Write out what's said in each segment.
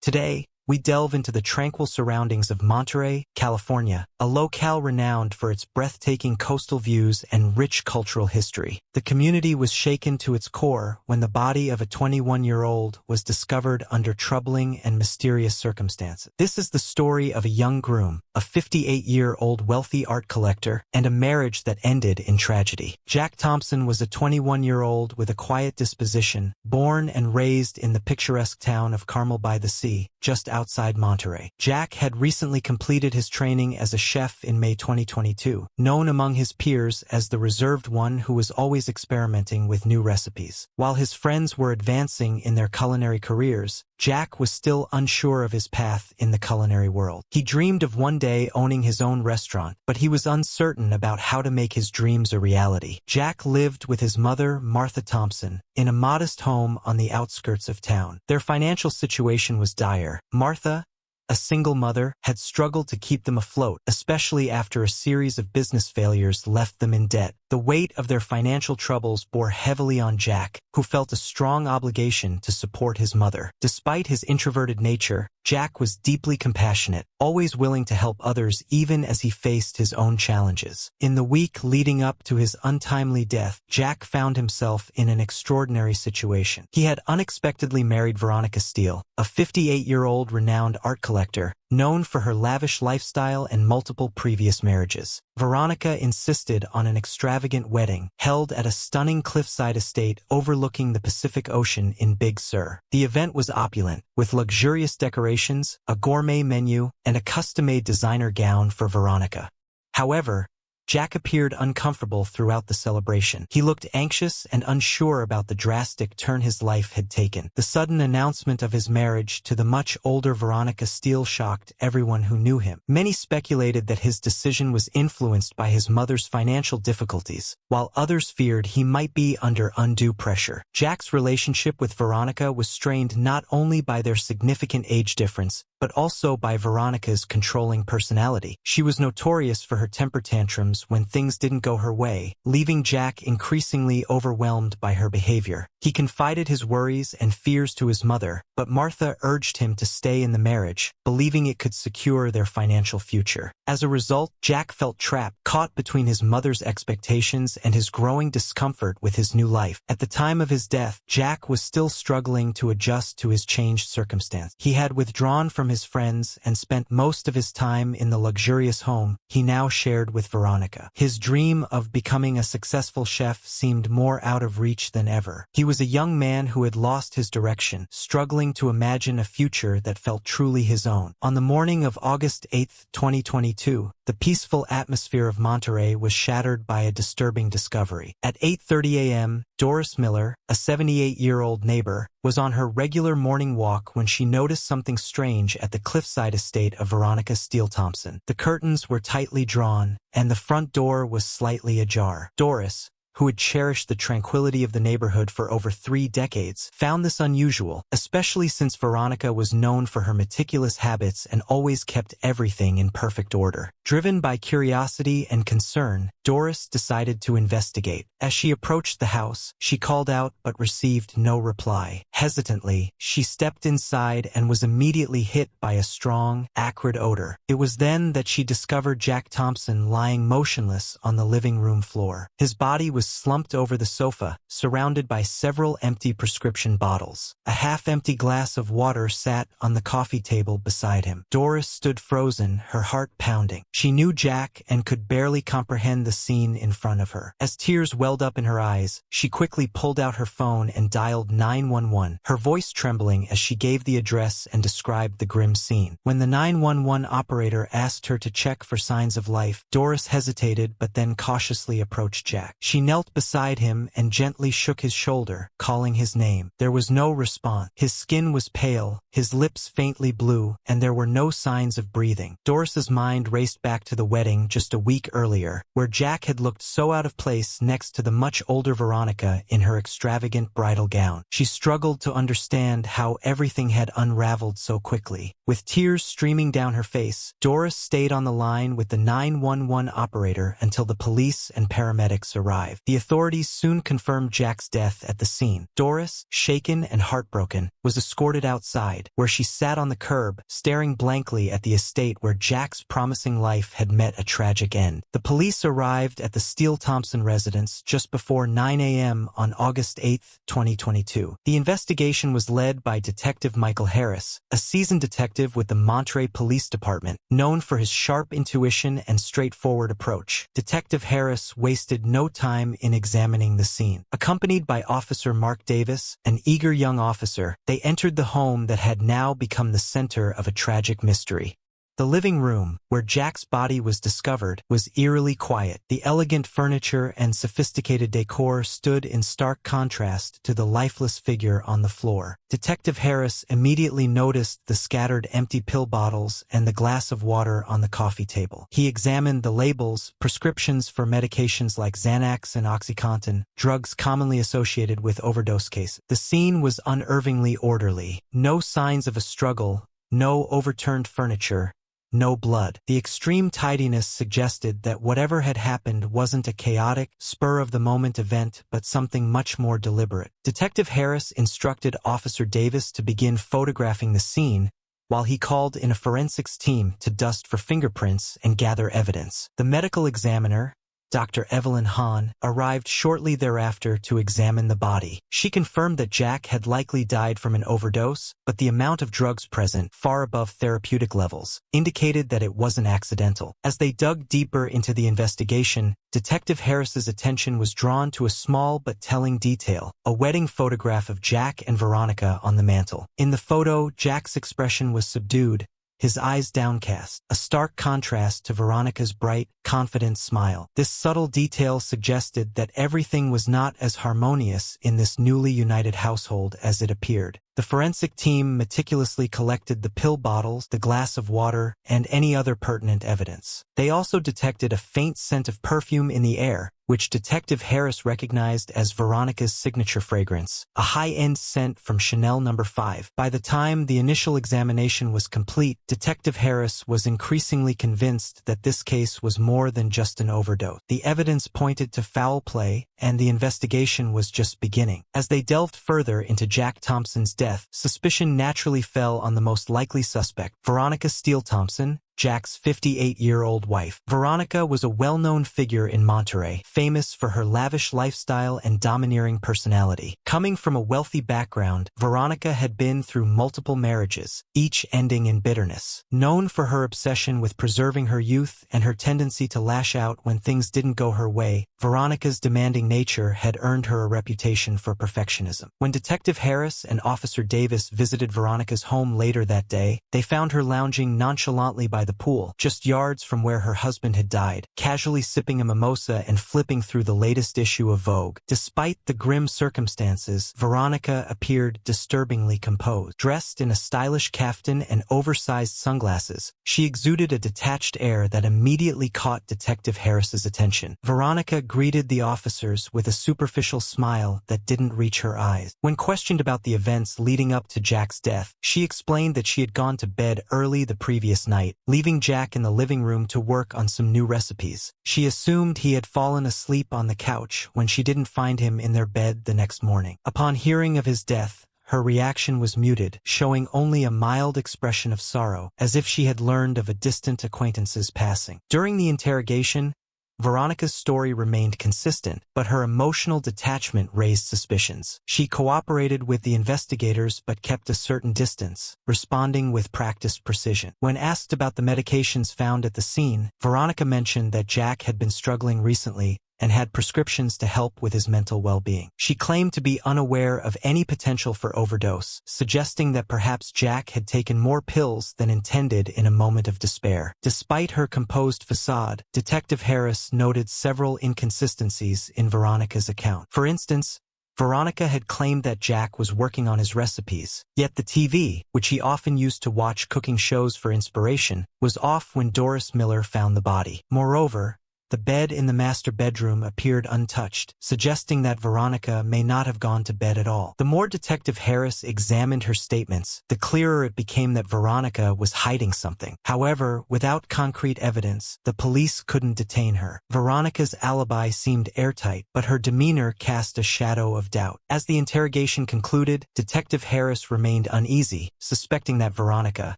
Today, we delve into the tranquil surroundings of Monterey, California, a locale renowned for its breathtaking coastal views and rich cultural history. The community was shaken to its core when the body of a 21-year-old was discovered under troubling and mysterious circumstances. This is the story of a young groom, a 58-year-old wealthy art collector, and a marriage that ended in tragedy. Jack Thompson was a 21-year-old with a quiet disposition, born and raised in the picturesque town of Carmel by the Sea, just outside Monterey. Jack had recently completed his training as a chef in May 2022, known among his peers as the reserved one who was always experimenting with new recipes. While his friends were advancing in their culinary careers, Jack was still unsure of his path in the culinary world. He dreamed of one day owning his own restaurant, but he was uncertain about how to make his dreams a reality. Jack lived with his mother, Martha Thompson, in a modest home on the outskirts of town. Their financial situation was dire. Martha, a single mother, had struggled to keep them afloat, especially after a series of business failures left them in debt. The weight of their financial troubles bore heavily on Jack, who felt a strong obligation to support his mother. Despite his introverted nature, Jack was deeply compassionate, always willing to help others even as he faced his own challenges. In the week leading up to his untimely death, Jack found himself in an extraordinary situation. He had unexpectedly married Veronica Steele, a 58-year-old renowned art collector, known for her lavish lifestyle and multiple previous marriages. Veronica insisted on an extravagant wedding, held at a stunning cliffside estate overlooking the Pacific Ocean in Big Sur. The event was opulent, with luxurious decorations, a gourmet menu, and a custom-made designer gown for Veronica. However, Jack appeared uncomfortable throughout the celebration. He looked anxious and unsure about the drastic turn his life had taken. The sudden announcement of his marriage to the much older Veronica Steele shocked everyone who knew him. Many speculated that his decision was influenced by his mother's financial difficulties, while others feared he might be under undue pressure. Jack's relationship with Veronica was strained not only by their significant age difference, but also by Veronica's controlling personality. She was notorious for her temper tantrums when things didn't go her way, leaving Jack increasingly overwhelmed by her behavior. He confided his worries and fears to his mother, but Martha urged him to stay in the marriage, believing it could secure their financial future. As a result, Jack felt trapped, caught between his mother's expectations and his growing discomfort with his new life. At the time of his death, Jack was still struggling to adjust to his changed circumstance. He had withdrawn from his friends and spent most of his time in the luxurious home he now shared with Veronica. His dream of becoming a successful chef seemed more out of reach than ever. He was a young man who had lost his direction, struggling to imagine a future that felt truly his own. On the morning of August 8, 2022, the peaceful atmosphere of Monterey was shattered by a disturbing discovery. At 8:30 a.m., Doris Miller, a 78-year-old neighbor, was on her regular morning walk when she noticed something strange at the cliffside estate of Veronica Steele Thompson. The curtains were tightly drawn, and the front door was slightly ajar. Doris, who had cherished the tranquility of the neighborhood for over 3 decades, found this unusual, especially since Veronica was known for her meticulous habits and always kept everything in perfect order. Driven by curiosity and concern, Doris decided to investigate. As she approached the house, she called out but received no reply. Hesitantly, she stepped inside and was immediately hit by a strong, acrid odor. It was then that she discovered Jack Thompson lying motionless on the living room floor. His body was slumped over the sofa, surrounded by several empty prescription bottles. A half-empty glass of water sat on the coffee table beside him. Doris stood frozen, her heart pounding. She knew Jack and could barely comprehend the scene in front of her. As tears welled up in her eyes, she quickly pulled out her phone and dialed 911, her voice trembling as she gave the address and described the grim scene. When the 911 operator asked her to check for signs of life, Doris hesitated but then cautiously approached Jack. She knelt beside him and gently shook his shoulder, calling his name. There was no response. His skin was pale, his lips faintly blue, and there were no signs of breathing. Doris's mind raced back to the wedding just a week earlier, where Jack had looked so out of place next to the much older Veronica in her extravagant bridal gown. She struggled to understand how everything had unraveled so quickly. With tears streaming down her face, Doris stayed on the line with the 911 operator until the police and paramedics arrived. The authorities soon confirmed Jack's death at the scene. Doris, shaken and heartbroken, was escorted outside, where she sat on the curb, staring blankly at the estate where Jack's promising life had met a tragic end. The police arrived at the Steele-Thompson residence just before 9 a.m. on August 8, 2022. The investigation was led by Detective Michael Harris, a seasoned detective with the Monterey Police Department, known for his sharp intuition and straightforward approach. Detective Harris wasted no time in examining the scene. Accompanied by Officer Mark Davis, an eager young officer, they entered the home that had now become the center of a tragic mystery. The living room, where Jack's body was discovered, was eerily quiet. The elegant furniture and sophisticated decor stood in stark contrast to the lifeless figure on the floor. Detective Harris immediately noticed the scattered empty pill bottles and the glass of water on the coffee table. He examined the labels, prescriptions for medications like Xanax and OxyContin, drugs commonly associated with overdose cases. The scene was unnervingly orderly. No signs of a struggle, no overturned furniture, no blood. The extreme tidiness suggested that whatever had happened wasn't a chaotic, spur-of-the-moment event but something much more deliberate. Detective Harris instructed Officer Davis to begin photographing the scene, while he called in a forensics team to dust for fingerprints and gather evidence. The medical examiner, Dr. Evelyn Hahn, arrived shortly thereafter to examine the body. She confirmed that Jack had likely died from an overdose, but the amount of drugs present, far above therapeutic levels, indicated that it wasn't accidental. As they dug deeper into the investigation, Detective Harris's attention was drawn to a small but telling detail, a wedding photograph of Jack and Veronica on the mantel. In the photo, Jack's expression was subdued, his eyes downcast, a stark contrast to Veronica's bright, confident smile. This subtle detail suggested that everything was not as harmonious in this newly united household as it appeared. The forensic team meticulously collected the pill bottles, the glass of water, and any other pertinent evidence. They also detected a faint scent of perfume in the air, which Detective Harris recognized as Veronica's signature fragrance, a high-end scent from Chanel No. 5. By the time the initial examination was complete, Detective Harris was increasingly convinced that this case was more than just an overdose. The evidence pointed to foul play, and the investigation was just beginning. As they delved further into Jack Thompson's death, suspicion naturally fell on the most likely suspect, Veronica Steele-Thompson, Jack's 58-year-old wife. Veronica was a well-known figure in Monterey, famous for her lavish lifestyle and domineering personality. Coming from a wealthy background, Veronica had been through multiple marriages, each ending in bitterness. Known for her obsession with preserving her youth and her tendency to lash out when things didn't go her way, Veronica's demanding nature had earned her a reputation for perfectionism. When Detective Harris and Officer Davis visited Veronica's home later that day, they found her lounging nonchalantly by the pool, just yards from where her husband had died, casually sipping a mimosa and flipping through the latest issue of Vogue. Despite the grim circumstances, Veronica appeared disturbingly composed. Dressed in a stylish kaftan and oversized sunglasses, she exuded a detached air that immediately caught Detective Harris's attention. Veronica greeted the officers with a superficial smile that didn't reach her eyes. When questioned about the events leading up to Jack's death, she explained that she had gone to bed early the previous night, leaving Jack in the living room to work on some new recipes. She assumed he had fallen asleep on the couch when she didn't find him in their bed the next morning. Upon hearing of his death, her reaction was muted, showing only a mild expression of sorrow, as if she had learned of a distant acquaintance's passing. During the interrogation, Veronica's story remained consistent, but her emotional detachment raised suspicions. She cooperated with the investigators but kept a certain distance, responding with practiced precision. When asked about the medications found at the scene, Veronica mentioned that Jack had been struggling recently and had prescriptions to help with his mental well-being. She claimed to be unaware of any potential for overdose, suggesting that perhaps Jack had taken more pills than intended in a moment of despair. Despite her composed facade, Detective Harris noted several inconsistencies in Veronica's account. For instance, Veronica had claimed that Jack was working on his recipes, yet the TV, which he often used to watch cooking shows for inspiration, was off when Doris Miller found the body. Moreover, The bed in the master bedroom appeared untouched, suggesting that Veronica may not have gone to bed at all. The more Detective Harris examined her statements, the clearer it became that Veronica was hiding something. However, without concrete evidence, the police couldn't detain her. Veronica's alibi seemed airtight, but her demeanor cast a shadow of doubt. As the interrogation concluded, Detective Harris remained uneasy, suspecting that Veronica,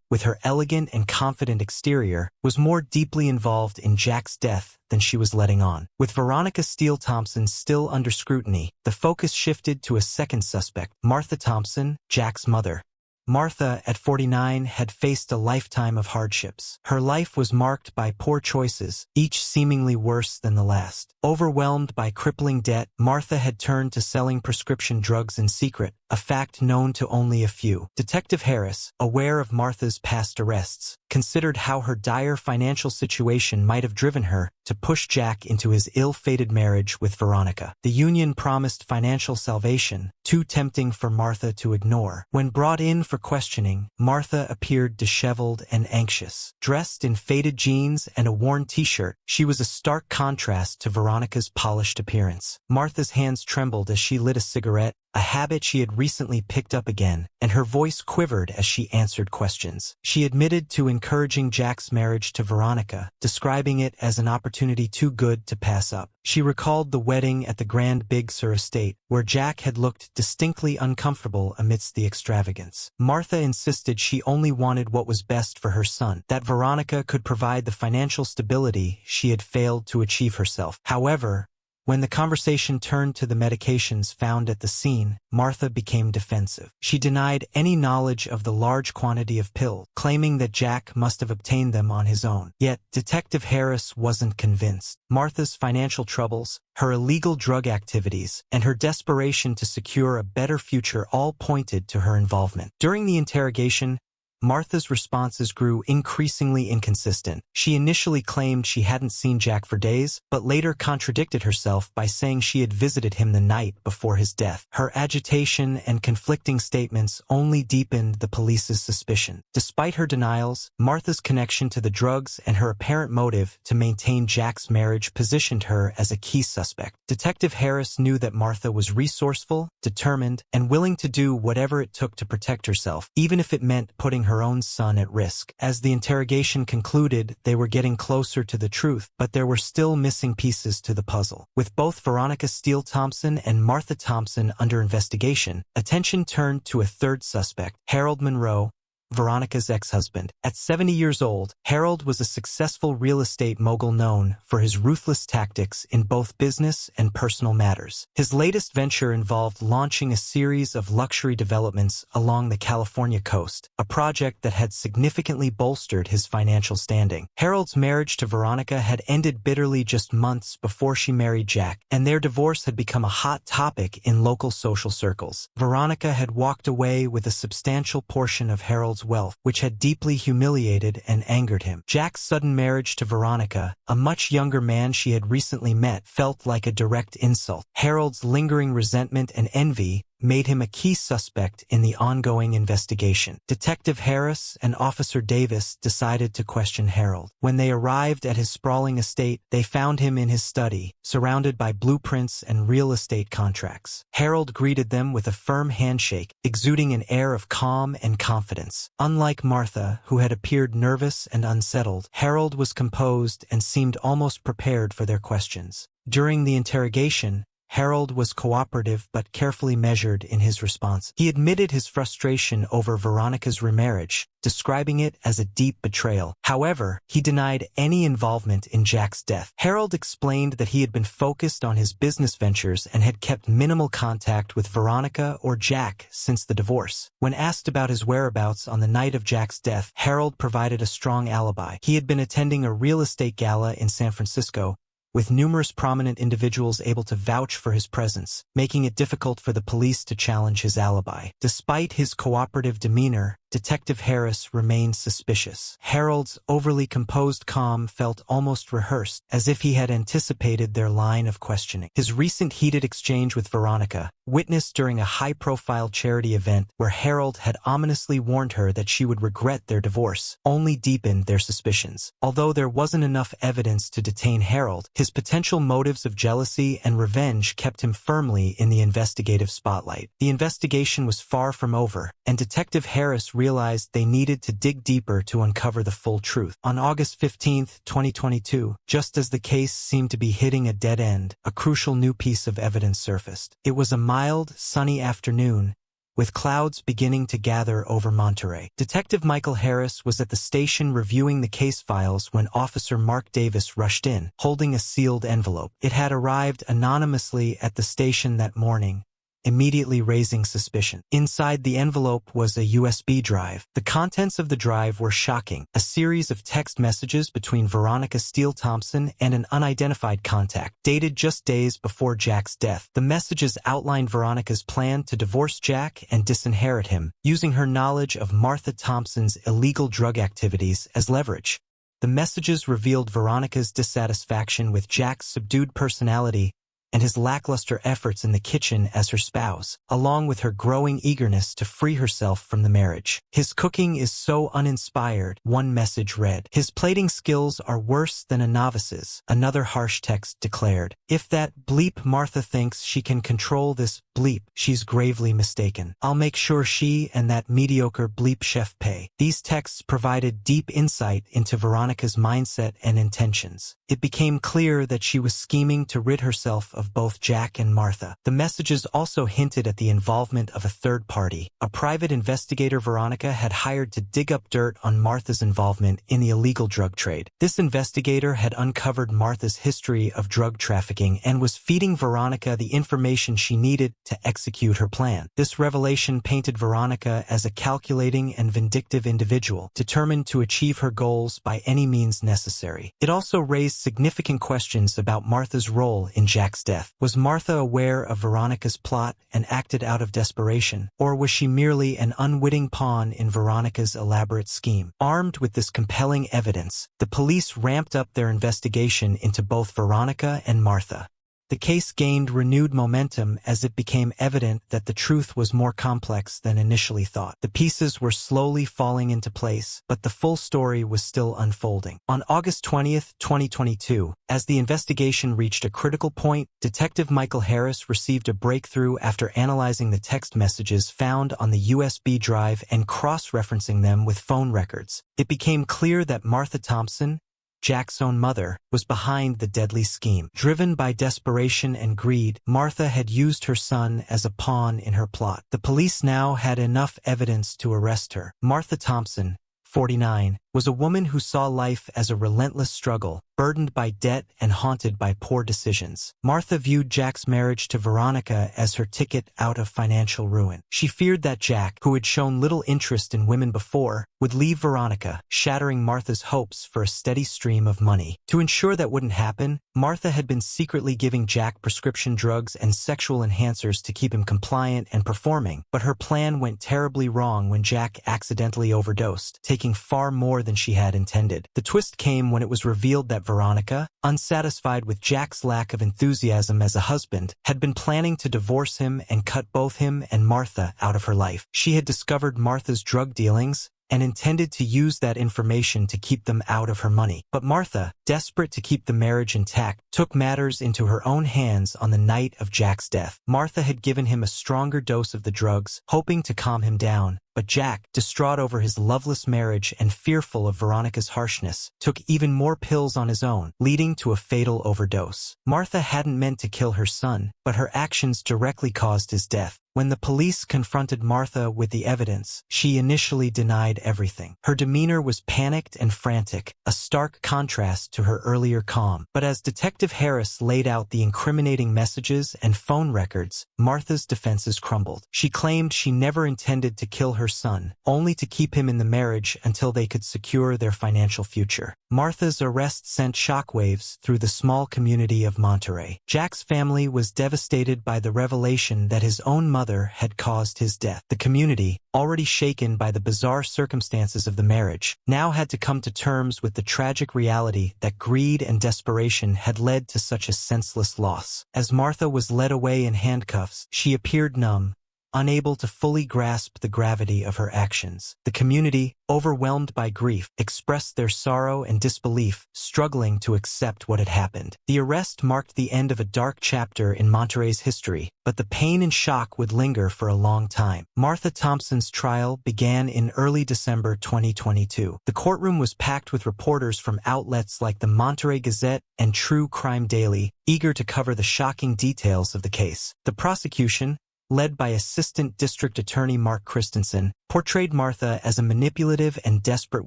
with her elegant and confident exterior, was more deeply involved in Jack's death than she was letting on. With Veronica Steele Thompson still under scrutiny, the focus shifted to a second suspect, Martha Thompson, Jack's mother. Martha, at 49, had faced a lifetime of hardships. Her life was marked by poor choices, each seemingly worse than the last. Overwhelmed by crippling debt, Martha had turned to selling prescription drugs in secret, a fact known to only a few. Detective Harris, aware of Martha's past arrests, considered how her dire financial situation might have driven her to push Jack into his ill-fated marriage with Veronica. The union promised financial salvation, too tempting for Martha to ignore. When brought in for questioning, Martha appeared disheveled and anxious. Dressed in faded jeans and a worn t-shirt, she was a stark contrast to Veronica's polished appearance. Martha's hands trembled as she lit a cigarette, a habit she had recently picked up again, and her voice quivered as she answered questions. She admitted to encouraging Jack's marriage to Veronica, describing it as an opportunity too good to pass up. She recalled the wedding at the Grand Big Sur estate, where Jack had looked distinctly uncomfortable amidst the extravagance. Martha insisted she only wanted what was best for her son, that Veronica could provide the financial stability she had failed to achieve herself. However, when the conversation turned to the medications found at the scene, Martha became defensive. She denied any knowledge of the large quantity of pills, claiming that Jack must have obtained them on his own. Yet, Detective Harris wasn't convinced. Martha's financial troubles, her illegal drug activities, and her desperation to secure a better future all pointed to her involvement. During the interrogation, Martha's responses grew increasingly inconsistent. She initially claimed she hadn't seen Jack for days, but later contradicted herself by saying she had visited him the night before his death. Her agitation and conflicting statements only deepened the police's suspicion. Despite her denials, Martha's connection to the drugs and her apparent motive to maintain Jack's marriage positioned her as a key suspect. Detective Harris knew that Martha was resourceful, determined, and willing to do whatever it took to protect herself, even if it meant putting her own son at risk. As the interrogation concluded, they were getting closer to the truth, but there were still missing pieces to the puzzle. With both Veronica Steele Thompson and Martha Thompson under investigation, attention turned to a third suspect, Harold Monroe, Veronica's ex-husband. At 70 years old, Harold was a successful real estate mogul known for his ruthless tactics in both business and personal matters. His latest venture involved launching a series of luxury developments along the California coast, a project that had significantly bolstered his financial standing. Harold's marriage to Veronica had ended bitterly just months before she married Jack, and their divorce had become a hot topic in local social circles. Veronica had walked away with a substantial portion of Harold's wealth, which had deeply humiliated and angered him. Jack's sudden marriage to Veronica, a much younger man she had recently met, felt like a direct insult. Harold's lingering resentment and envy made him a key suspect in the ongoing investigation. Detective Harris and Officer Davis decided to question Harold. When they arrived at his sprawling estate, they found him in his study, surrounded by blueprints and real estate contracts. Harold greeted them with a firm handshake, exuding an air of calm and confidence. Unlike Martha, who had appeared nervous and unsettled, Harold was composed and seemed almost prepared for their questions. During the interrogation, Harold was cooperative but carefully measured in his response. He admitted his frustration over Veronica's remarriage, describing it as a deep betrayal. However, he denied any involvement in Jack's death. Harold explained that he had been focused on his business ventures and had kept minimal contact with Veronica or Jack since the divorce. When asked about his whereabouts on the night of Jack's death, Harold provided a strong alibi. He had been attending a real estate gala in San Francisco, with numerous prominent individuals able to vouch for his presence, making it difficult for the police to challenge his alibi. Despite his cooperative demeanor, Detective Harris remained suspicious. Harold's overly composed calm felt almost rehearsed, as if he had anticipated their line of questioning. His recent heated exchange with Veronica, witnessed during a high-profile charity event where Harold had ominously warned her that she would regret their divorce, only deepened their suspicions. Although there wasn't enough evidence to detain Harold, his potential motives of jealousy and revenge kept him firmly in the investigative spotlight. The investigation was far from over, and Detective Harris realized they needed to dig deeper to uncover the full truth. On August 15, 2022, just as the case seemed to be hitting a dead end, a crucial new piece of evidence surfaced. It was a mild, sunny afternoon, with clouds beginning to gather over Monterey. Detective Michael Harris was at the station reviewing the case files when Officer Mark Davis rushed in, holding a sealed envelope. It had arrived anonymously at the station that morning, immediately raising suspicion. Inside the envelope was a USB drive. The contents of the drive were shocking. A series of text messages between Veronica Steele Thompson and an unidentified contact, dated just days before Jack's death. The messages outlined Veronica's plan to divorce Jack and disinherit him, using her knowledge of Martha Thompson's illegal drug activities as leverage. The messages revealed Veronica's dissatisfaction with Jack's subdued personality and his lackluster efforts in the kitchen as her spouse, along with her growing eagerness to free herself from the marriage. "His cooking is so uninspired," one message read. "His plating skills are worse than a novice's," another harsh text declared. "If that bleep Martha thinks she can control this bleep, she's gravely mistaken. I'll make sure she and that mediocre bleep chef pay." These texts provided deep insight into Veronica's mindset and intentions. It became clear that she was scheming to rid herself of both Jack and Martha. The messages also hinted at the involvement of a third party, a private investigator Veronica had hired to dig up dirt on Martha's involvement in the illegal drug trade. This investigator had uncovered Martha's history of drug trafficking and was feeding Veronica the information she needed to execute her plan. This revelation painted Veronica as a calculating and vindictive individual, determined to achieve her goals by any means necessary. It also raised significant questions about Martha's role in Jack's death. Was Martha aware of Veronica's plot and acted out of desperation, or was she merely an unwitting pawn in Veronica's elaborate scheme? Armed with this compelling evidence, the police ramped up their investigation into both Veronica and Martha. The case gained renewed momentum as it became evident that the truth was more complex than initially thought. The pieces were slowly falling into place, but the full story was still unfolding. On August 20th, 2022, as the investigation reached a critical point, Detective Michael Harris received a breakthrough after analyzing the text messages found on the USB drive and cross-referencing them with phone records. It became clear that Martha Thompson, Jack's own mother, was behind the deadly scheme. Driven by desperation and greed, Martha had used her son as a pawn in her plot. The police now had enough evidence to arrest her. Martha Thompson, 49, was a woman who saw life as a relentless struggle, burdened by debt and haunted by poor decisions. Martha viewed Jack's marriage to Veronica as her ticket out of financial ruin. She feared that Jack, who had shown little interest in women before, would leave Veronica, shattering Martha's hopes for a steady stream of money. To ensure that wouldn't happen, Martha had been secretly giving Jack prescription drugs and sexual enhancers to keep him compliant and performing, but her plan went terribly wrong when Jack accidentally overdosed, taking far more than she had intended. The twist came when it was revealed that Veronica, unsatisfied with Jack's lack of enthusiasm as a husband, had been planning to divorce him and cut both him and Martha out of her life. She had discovered Martha's drug dealings and intended to use that information to keep them out of her money. But Martha, desperate to keep the marriage intact, took matters into her own hands on the night of Jack's death. Martha had given him a stronger dose of the drugs, hoping to calm him down, but Jack, distraught over his loveless marriage and fearful of Veronica's harshness, took even more pills on his own, leading to a fatal overdose. Martha hadn't meant to kill her son, but her actions directly caused his death. When the police confronted Martha with the evidence, she initially denied everything. Her demeanor was panicked and frantic, a stark contrast to her earlier calm. But as Detective Harris laid out the incriminating messages and phone records, Martha's defenses crumbled. She claimed she never intended to kill her her son, only to keep him in the marriage until they could secure their financial future. Martha's arrest sent shockwaves through the small community of Monterey. Jack's family was devastated by the revelation that his own mother had caused his death. The community, already shaken by the bizarre circumstances of the marriage, now had to come to terms with the tragic reality that greed and desperation had led to such a senseless loss. As Martha was led away in handcuffs, she appeared numb, unable to fully grasp the gravity of her actions. The community, overwhelmed by grief, expressed their sorrow and disbelief, struggling to accept what had happened. The arrest marked the end of a dark chapter in Monterey's history, but the pain and shock would linger for a long time. Martha Thompson's trial began in early December 2022. The courtroom was packed with reporters from outlets like the Monterey Gazette and True Crime Daily, eager to cover the shocking details of the case. The prosecution, led by Assistant District Attorney Mark Christensen, portrayed Martha as a manipulative and desperate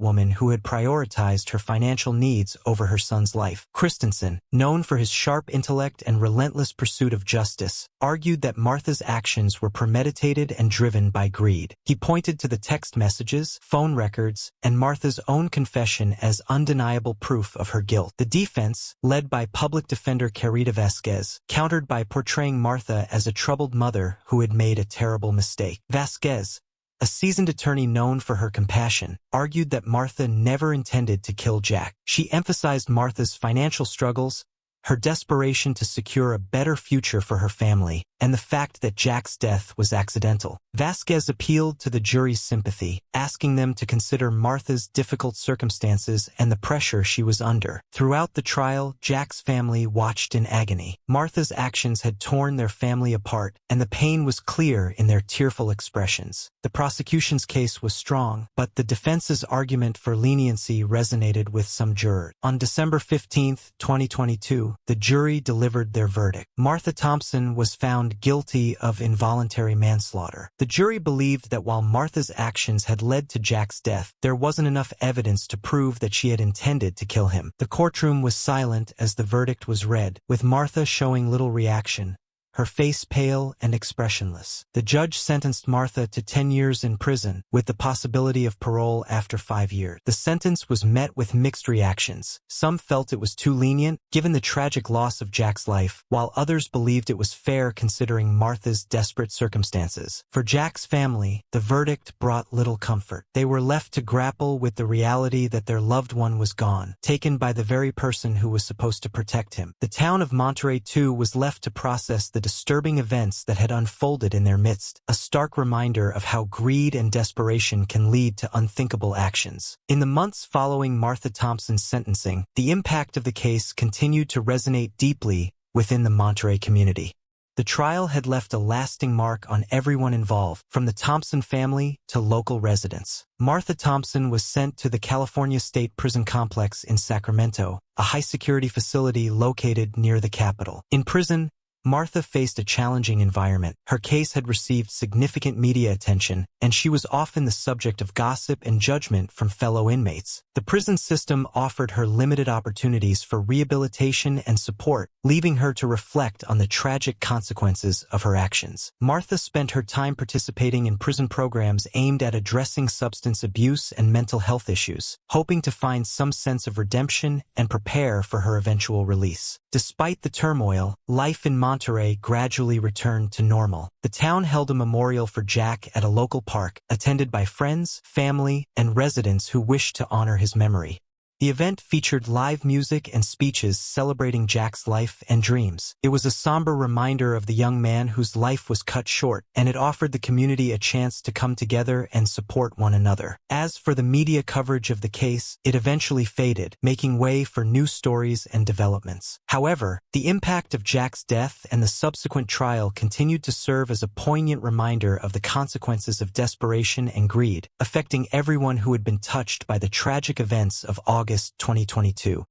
woman who had prioritized her financial needs over her son's life. Christensen, known for his sharp intellect and relentless pursuit of justice, argued that Martha's actions were premeditated and driven by greed. He pointed to the text messages, phone records, and Martha's own confession as undeniable proof of her guilt. The defense, led by public defender Carita Vasquez, countered by portraying Martha as a troubled mother who had made a terrible mistake. Vasquez, a seasoned attorney known for her compassion, argued that Martha never intended to kill Jack. She emphasized Martha's financial struggles, her desperation to secure a better future for her family, and the fact that Jack's death was accidental. Vasquez appealed to the jury's sympathy, asking them to consider Martha's difficult circumstances and the pressure she was under. Throughout the trial, Jack's family watched in agony. Martha's actions had torn their family apart, and the pain was clear in their tearful expressions. The prosecution's case was strong, but the defense's argument for leniency resonated with some jurors. On December 15, 2022, the jury delivered their verdict. Martha Thompson was found guilty of involuntary manslaughter. The jury believed that while Martha's actions had led to Jack's death, there wasn't enough evidence to prove that she had intended to kill him. The courtroom was silent as the verdict was read, with Martha showing little reaction, her face pale and expressionless. The judge sentenced Martha to 10 years in prison, with the possibility of parole after 5 years. The sentence was met with mixed reactions. Some felt it was too lenient, given the tragic loss of Jack's life, while others believed it was fair considering Martha's desperate circumstances. For Jack's family, the verdict brought little comfort. They were left to grapple with the reality that their loved one was gone, taken by the very person who was supposed to protect him. The town of Monterey, too, was left to process the disturbing events that had unfolded in their midst, a stark reminder of how greed and desperation can lead to unthinkable actions. In the months following Martha Thompson's sentencing, the impact of the case continued to resonate deeply within the Monterey community. The trial had left a lasting mark on everyone involved, from the Thompson family to local residents. Martha Thompson was sent to the California State Prison Complex in Sacramento, a high-security facility located near the capital. In prison, Martha faced a challenging environment. Her case had received significant media attention, and she was often the subject of gossip and judgment from fellow inmates. The prison system offered her limited opportunities for rehabilitation and support, leaving her to reflect on the tragic consequences of her actions. Martha spent her time participating in prison programs aimed at addressing substance abuse and mental health issues, hoping to find some sense of redemption and prepare for her eventual release. Despite the turmoil, life in Monterey gradually returned to normal. The town held a memorial for Jack at a local park, attended by friends, family, and residents who wished to honor his memory. The event featured live music and speeches celebrating Jack's life and dreams. It was a somber reminder of the young man whose life was cut short, and it offered the community a chance to come together and support one another. As for the media coverage of the case, it eventually faded, making way for new stories and developments. However, the impact of Jack's death and the subsequent trial continued to serve as a poignant reminder of the consequences of desperation and greed, affecting everyone who had been touched by the tragic events of August 2022.